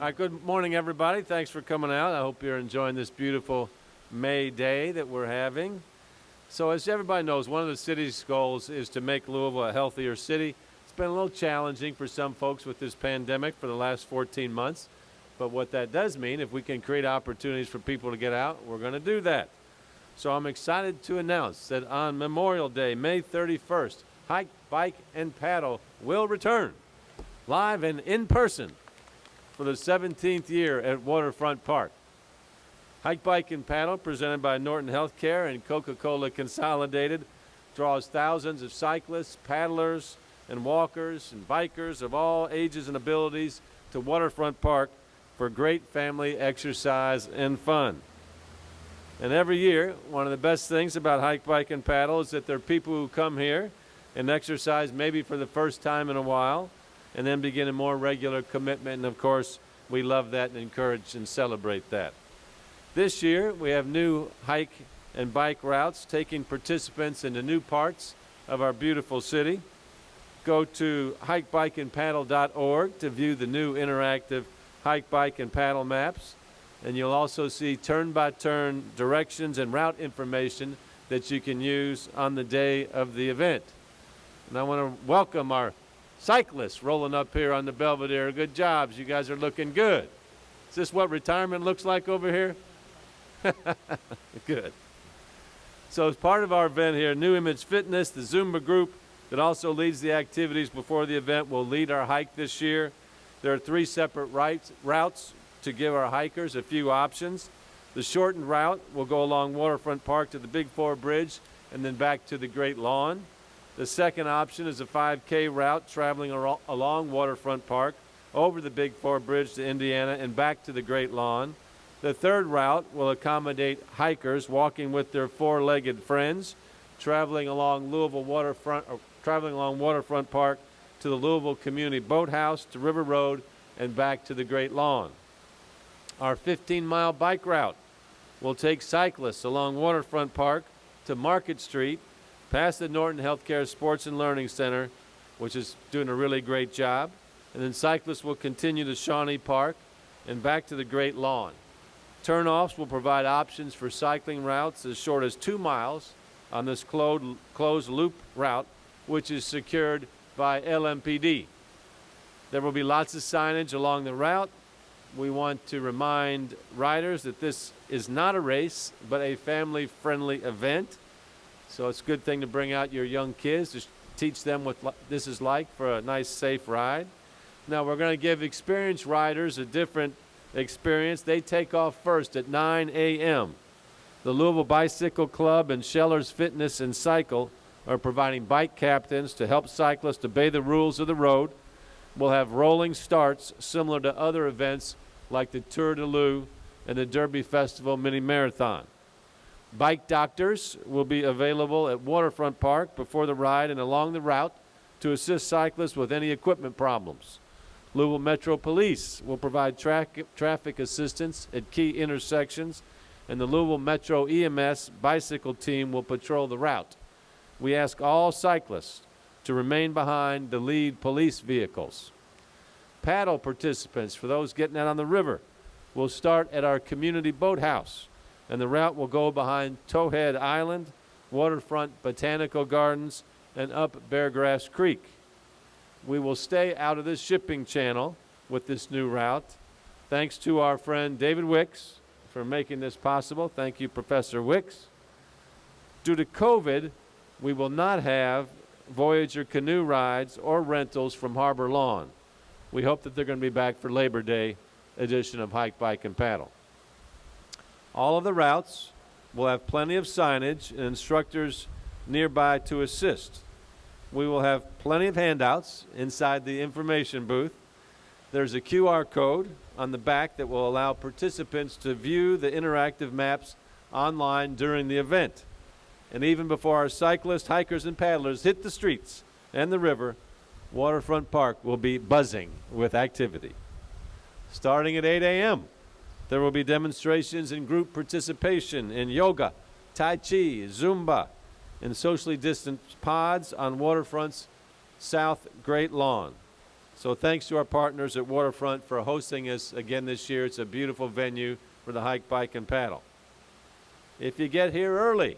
All right, good morning, everybody. Thanks for coming out. I hope you're enjoying this beautiful May day that we're having. So as everybody knows, one of the city's goals is to make Louisville a healthier city. It's been a little challenging for some folks with this pandemic for the last 14 months. But what that does mean, if we can create opportunities for people to get out, we're going to do that. So I'm excited to announce that on Memorial Day, May 31st, Hike, Bike, and Paddle will return live and in person for the 17th year at Waterfront Park. Hike, Bike, and Paddle, presented by Norton Healthcare and Coca-Cola Consolidated, draws thousands of cyclists, paddlers, and walkers and bikers of all ages and abilities to Waterfront Park for great family exercise and fun. And every year, one of the best things about Hike, Bike, and Paddle is that there are people who come here and exercise maybe for the first time in a while, and then begin a more regular commitment. And of course, we love that and encourage and celebrate that. This year, we have new hike and bike routes taking participants into new parts of our beautiful city. Go to hikebikeandpaddle.org to view the new interactive hike, bike, and paddle maps. And you'll also see turn-by-turn directions and route information that you can use on the day of the event. And I want to welcome our cyclists rolling up here on the Belvedere. Good jobs. You guys are looking good. Is this what retirement looks like over here? Good. So as part of our event here, New Image Fitness, the Zumba group that also leads the activities before the event, will lead our hike this year. There are 3 separate routes to give our hikers a few options. The shortened route will go along Waterfront Park to the Big 4 Bridge and then back to the Great Lawn. The second option is a 5K route traveling along Waterfront Park, over the Big 4 Bridge to Indiana and back to the Great Lawn. The third route will accommodate hikers walking with their 4-legged friends, traveling along Waterfront Park to the Louisville Community Boathouse, to River Road, and back to the Great Lawn. Our 15-mile bike route will take cyclists along Waterfront Park to Market Street, past the Norton Healthcare Sports and Learning Center, which is doing a really great job. And then cyclists will continue to Shawnee Park and back to the Great Lawn. Turnoffs will provide options for cycling routes as short as 2 miles on this closed loop route, which is secured by LMPD. There will be lots of signage along the route. We want to remind riders that this is not a race, but a family-friendly event. So it's a good thing to bring out your young kids to teach them what this is like for a nice, safe ride. Now, we're going to give experienced riders a different experience. They take off first at 9 a.m. The Louisville Bicycle Club and Scheller's Fitness and Cycle are providing bike captains to help cyclists obey the rules of the road. We'll have rolling starts similar to other events like the Tour de Loup and the Derby Festival Mini Marathon. Bike doctors will be available at Waterfront Park before the ride and along the route to assist cyclists with any equipment problems. Louisville Metro Police will provide traffic assistance at key intersections, and the Louisville Metro EMS bicycle team will patrol the route. We ask all cyclists to remain behind the lead police vehicles. Paddle participants, for those getting out on the river, will start at our community boathouse, and the route will go behind Towhead Island, Waterfront Botanical Gardens, and up Beargrass Creek. We will stay out of this shipping channel with this new route. Thanks to our friend David Wicks for making this possible. Thank you, Professor Wicks. Due to COVID, we will not have Voyager canoe rides or rentals from Harbor Lawn. We hope that they're going to be back for Labor Day edition of Hike, Bike, and Paddle. All of the routes will have plenty of signage and instructors nearby to assist. We will have plenty of handouts inside the information booth. There's a QR code on the back that will allow participants to view the interactive maps online during the event. And even before our cyclists, hikers, and paddlers hit the streets and the river, Waterfront Park will be buzzing with activity. Starting at 8 a.m., there will be demonstrations and group participation in yoga, Tai Chi, Zumba, and socially distanced pods on Waterfront's South Great Lawn. So thanks to our partners at Waterfront for hosting us again this year. It's a beautiful venue for the hike, bike, and paddle. If you get here early,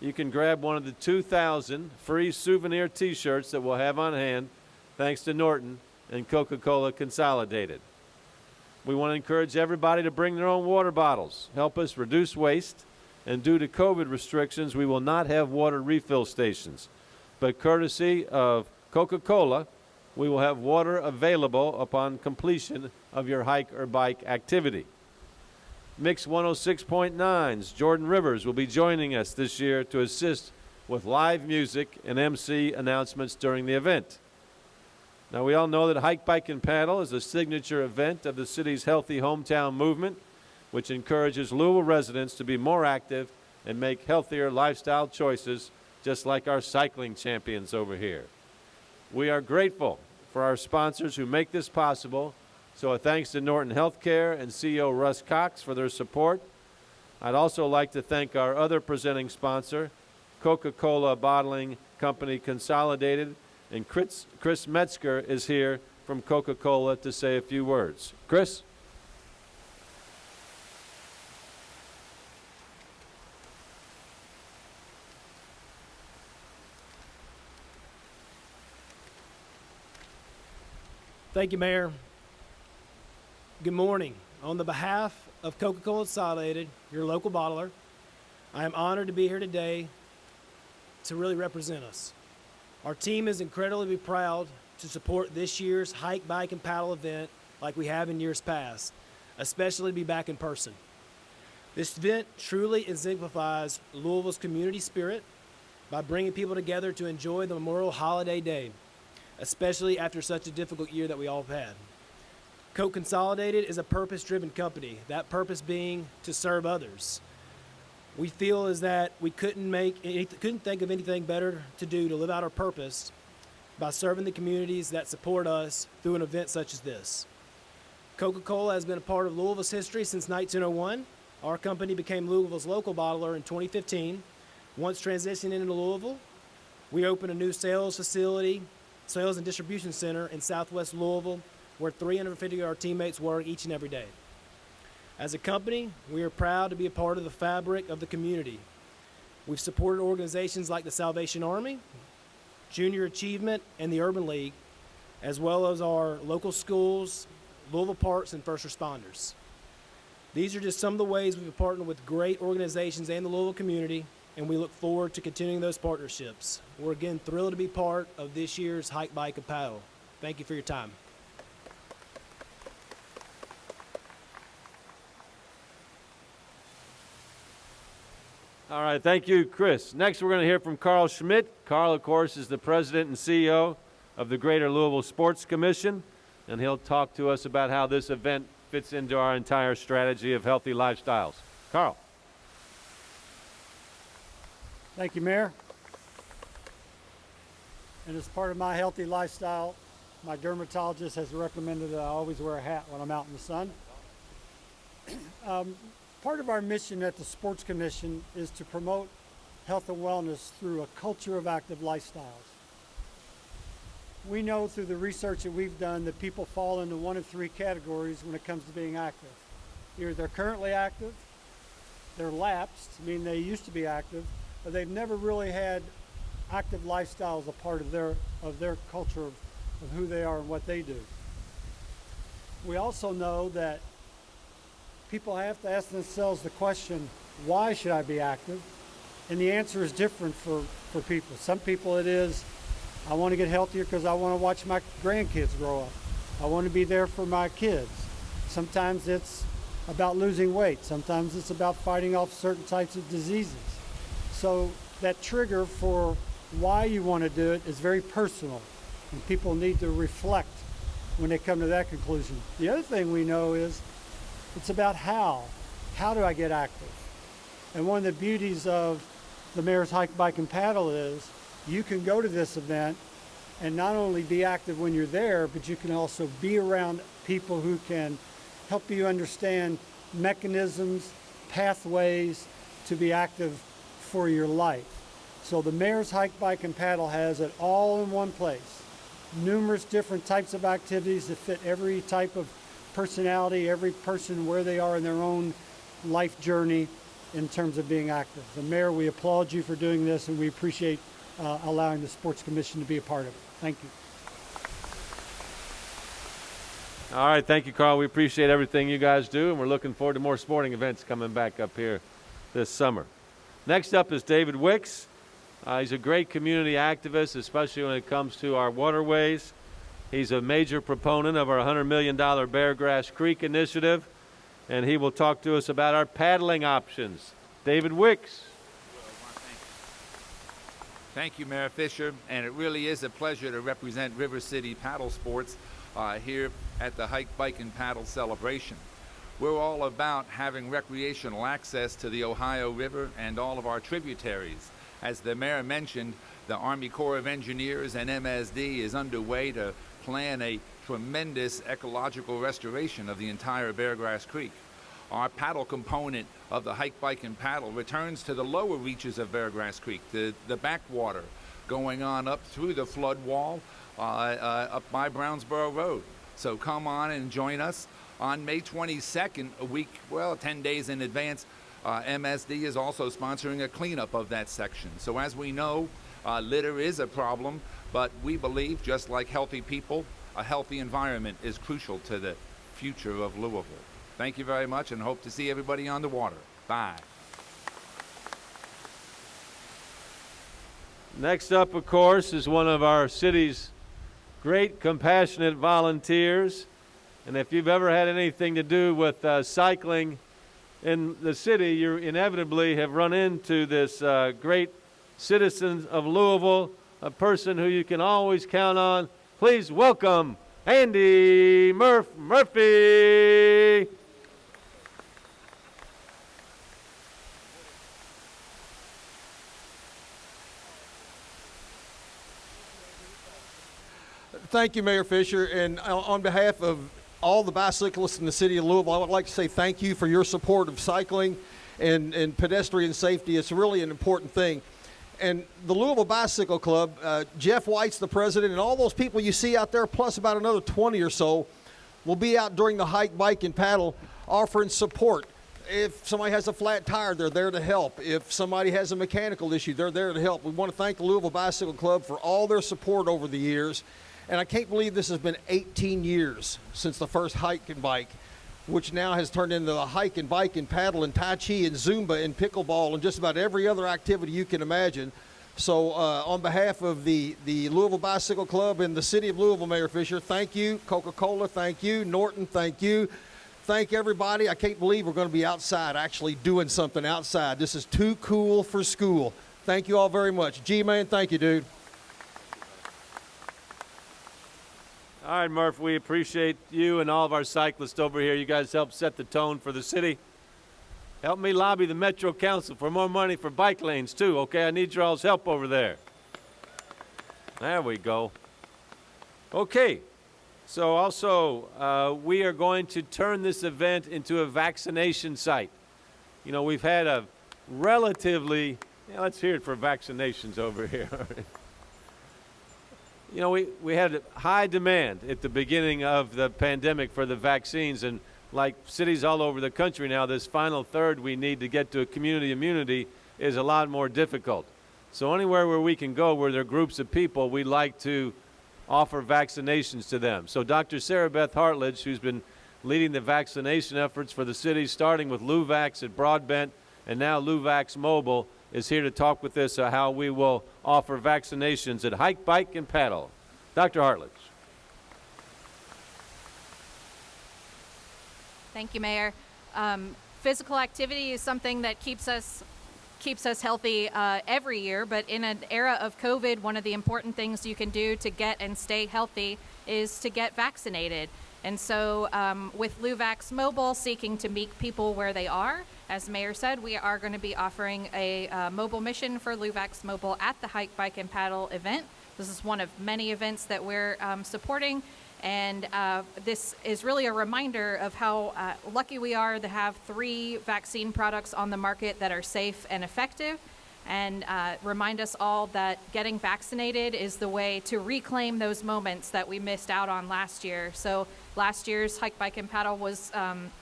you can grab one of the 2,000 free souvenir t-shirts that we'll have on hand, thanks to Norton and Coca-Cola Consolidated. We want to encourage everybody to bring their own water bottles, help us reduce waste, and due to COVID restrictions, we will not have water refill stations. But courtesy of Coca-Cola, we will have water available upon completion of your hike or bike activity. Mix 106.9's Jordan Rivers will be joining us this year to assist with live music and MC announcements during the event. Now, we all know that Hike, Bike, and Paddle is a signature event of the city's Healthy Hometown movement, which encourages Louisville residents to be more active and make healthier lifestyle choices, just like our cycling champions over here. We are grateful for our sponsors who make this possible. So a thanks to Norton Healthcare and CEO Russ Cox for their support. I'd also like to thank our other presenting sponsor, Coca-Cola Bottling Company Consolidated, and Chris METZGER is here from Coca-Cola to say a few words. Chris? Thank you, Mayor. Good morning. On the behalf of Coca-Cola Consolidated, your local bottler, I am honored to be here today to really represent us. Our team is incredibly proud to support this year's hike, bike, and paddle event like we have in years past, especially to be back in person. This event truly exemplifies Louisville's community spirit by bringing people together to enjoy the Memorial Holiday Day, especially after such a difficult year that we all have had. Coke Consolidated is a purpose-driven company, that purpose being to serve others. We feel is that we couldn't think of anything better to do to live out our purpose by serving the communities that support us through an event such as this. Coca-Cola has been a part of Louisville's history since 1901. Our company became Louisville's local bottler in 2015. Once transitioning into Louisville, we opened a new sales and distribution center in Southwest Louisville, where 350 of our teammates work each and every day. As a company, we are proud to be a part of the fabric of the community. We've supported organizations like the Salvation Army, Junior Achievement, and the Urban League, as well as our local schools, Louisville Parks, and first responders. These are just some of the ways we've partnered with great organizations and the Louisville community, and we look forward to continuing those partnerships. We're again thrilled to be part of this year's Hike, Bike, and Paddle. Thank you for your time. All right, thank you, Chris. Next, we're going to hear from Carl Schmidt. Carl, of course, is the president and CEO of the Greater Louisville Sports Commission, and he'll talk to us about how this event fits into our entire strategy of healthy lifestyles. Carl. Thank you, Mayor. And as part of my healthy lifestyle, my dermatologist has recommended that I always wear a hat when I'm out in the sun. Part of our mission at the Sports Commission is to promote health and wellness through a culture of active lifestyles. We know through the research that we've done that people fall into one of three categories when it comes to being active. Either they're currently active, they're lapsed, meaning they used to be active, or they've never really had active lifestyle as a part of their culture of who they are and what they do. We also know that people have to ask themselves the question, why should I be active? And the answer is different for people. Some people it is, I want to get healthier because I want to watch my grandkids grow up. I want to be there for my kids. Sometimes it's about losing weight. Sometimes it's about fighting off certain types of diseases. So that trigger for why you want to do it is very personal, and people need to reflect when they come to that conclusion. The other thing we know is it's about how. How do I get active? And one of the beauties of the Mayor's Hike, Bike, and Paddle is you can go to this event and not only be active when you're there, but you can also be around people who can help you understand mechanisms, pathways to be active for your life. So the Mayor's Hike, Bike, and Paddle has it all in one place. numerous different types of activities that fit every type of personality, every person where they are in their own life journey in terms of being active. The Mayor, we applaud you for doing this, and we appreciate allowing the Sports Commission to be a part of it. Thank you. All right, thank you, Carl. We appreciate everything you guys do, and we're looking forward to more sporting events coming back up here this summer. Next up is David Wicks. He's a great community activist, especially when it comes to our waterways. He's a major proponent of our $100 million Beargrass Creek initiative, and he will talk to us about our paddling options. David Wicks. Thank you, Mayor Fisher, and it really is a pleasure to represent River City Paddle Sports here at the Hike, Bike, and Paddle celebration. We're all about having recreational access to the Ohio River and all of our tributaries. As the Mayor mentioned, the Army Corps of Engineers and MSD is underway to plan a tremendous ecological restoration of the entire Beargrass Creek. Our paddle component of the Hike, Bike, and Paddle returns to the lower reaches of Beargrass Creek, the backwater going on up through the flood wall up by Brownsboro Road. So come on and join us. On May 22nd, 10 days in advance, MSD is also sponsoring a cleanup of that section. So as we know, litter is a problem, but we believe, just like healthy people, a healthy environment is crucial to the future of Louisville. Thank you very much, and hope to see everybody on the water. Bye. Next up, of course, is one of our city's great compassionate volunteers. And if you've ever had anything to do with cycling in the city, you inevitably have run into this great citizen of Louisville, a person who you can always count on. Please welcome Andy Murphy. Thank you, Mayor Fisher, and on behalf of all the bicyclists in the city of Louisville, I would like to say thank you for your support of cycling and pedestrian safety. It's really an important thing. And the Louisville Bicycle Club, Jeff White's the president, and all those people you see out there, plus about another 20 or so, will be out during the Hike, Bike, and Paddle offering support. If somebody has a flat tire, they're there to help. If somebody has a mechanical issue, they're there to help. We want to thank the Louisville Bicycle Club for all their support over the years. And I can't believe this has been 18 years since the first Hike and Bike, which now has turned into the Hike and Bike and Paddle and Tai Chi and Zumba and pickleball and just about every other activity you can imagine. So on behalf of the Louisville Bicycle Club and the city of Louisville, Mayor Fisher, thank you. Coca-Cola, thank you. Norton, thank you. Thank everybody. I can't believe we're going to be outside actually doing something outside. This is too cool for school. Thank you all very much. G-Man, thank you, dude. All right, Murph, we appreciate you and all of our cyclists over here. You guys help set the tone for the city. Help me lobby the Metro Council for more money for bike lanes, too, okay? I need your all's help over there. There we go. Okay, so also we are going to turn this event into a vaccination site. You know, we've had a relatively, let's hear it for vaccinations over here. You know, we had high demand at the beginning of the pandemic for the vaccines, and like cities all over the country now, this final third we need to get to community immunity is a lot more difficult. So anywhere where we can go where there are groups of people, we like to offer vaccinations to them. So Dr. SARABETH Hartladge, who's been leading the vaccination efforts for the city, starting with LouVax at Broadbent and now LouVax Mobile, is here to talk with us how we will offer vaccinations at Hike, Bike, and Paddle. Dr. Hartladge. Thank you, Mayor. Physical activity is something that keeps us healthy every year, but in an era of COVID, one of the important things you can do to get and stay healthy is to get vaccinated. And so with LouVax Mobile seeking to meet people where they are, as the Mayor said, we are going to be offering a mobile mission for LouVax Mobile at the Hike, Bike, and Paddle event. This is one of many events that we're supporting, and this is really a reminder of how lucky we are to have 3 vaccine products on the market that are safe and effective. and remind us all that getting vaccinated is the way to reclaim those moments that we missed out on last year. So last year's Hike, Bike, and Paddle was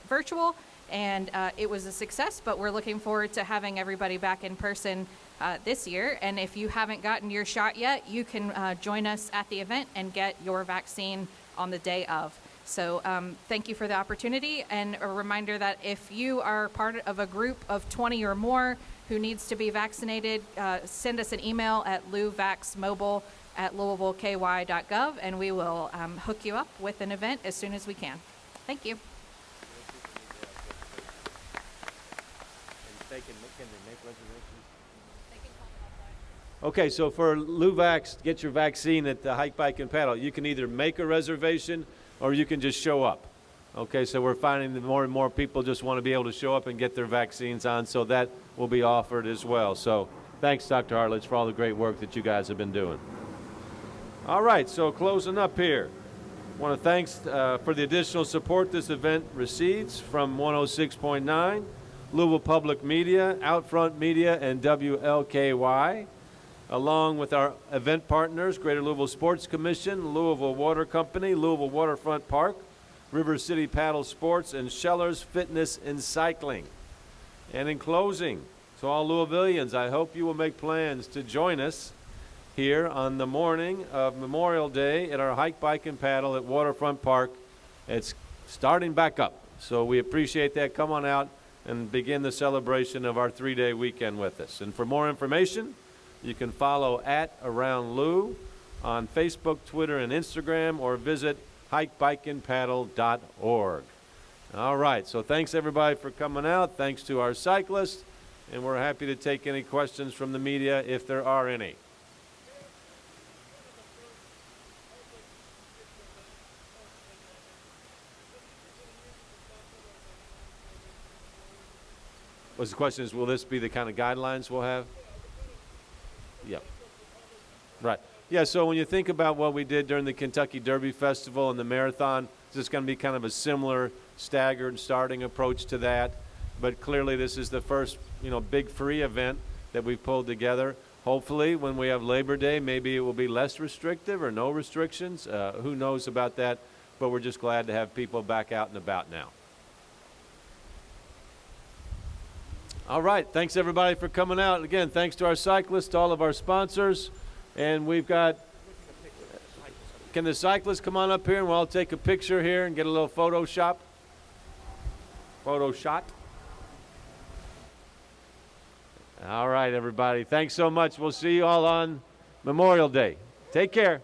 virtual, and it was a success, but we're looking forward to having everybody back in person this year. And if you haven't gotten your shot yet, you can join us at the event and get your vaccine on the day of. So thank you for the opportunity, and a reminder that if you are part of a group of 20 or more who needs to be vaccinated, send us an email at louvaxmobile@louisvilleky.gov, and we will hook you up with an event as soon as we can. Thank you. Okay, so for Louvax, get your vaccine at the Hike, Bike, and Paddle. You can either make a reservation or you can just show up. Okay, so we're finding that more and more people just want to be able to show up and get their vaccines on, so that will be offered as well. So thanks, Dr. Hartladge, for all the great work that you guys have been doing. All right, so closing up here. I want to thanks for the additional support this event receives from 106.9, Louisville Public Media, Outfront Media, and WLKY, along with our event partners, Greater Louisville Sports Commission, Louisville Water Company, Louisville Waterfront Park, River City Paddle Sports, and Scheller's Fitness and Cycling. And in closing, to all Louisvillians, I hope you will make plans to join us here on the morning of Memorial Day at our Hike, Bike, and Paddle at Waterfront Park. It's starting back up, so we appreciate that. Come on out and begin the celebration of our 3-day weekend with us. And for more information, you can follow @AroundLou on Facebook, Twitter, and Instagram, or visit hikebikeandpaddle.org. All right, so thanks everybody for coming out. Thanks to our cyclists, and we're happy to take any questions from the media if there are any. Well, the question is, will this be the kind of guidelines we'll have? Yep. Right. Yeah, so when you think about what we did during the Kentucky Derby Festival and the marathon, it's just going to be kind of a similar staggered starting approach to that. But clearly this is the first, big free event that we've pulled together. Hopefully when we have Labor Day, maybe it will be less restrictive or no restrictions. Who knows about that? But we're just glad to have people back out and about now. All right, thanks everybody for coming out. Again, thanks to our cyclists, to all of our sponsors. And we've got, can the cyclists come on up here and we'll all take a picture here and get a little photo shot? All right, everybody. Thanks so much. We'll see you all on Memorial Day. Take care.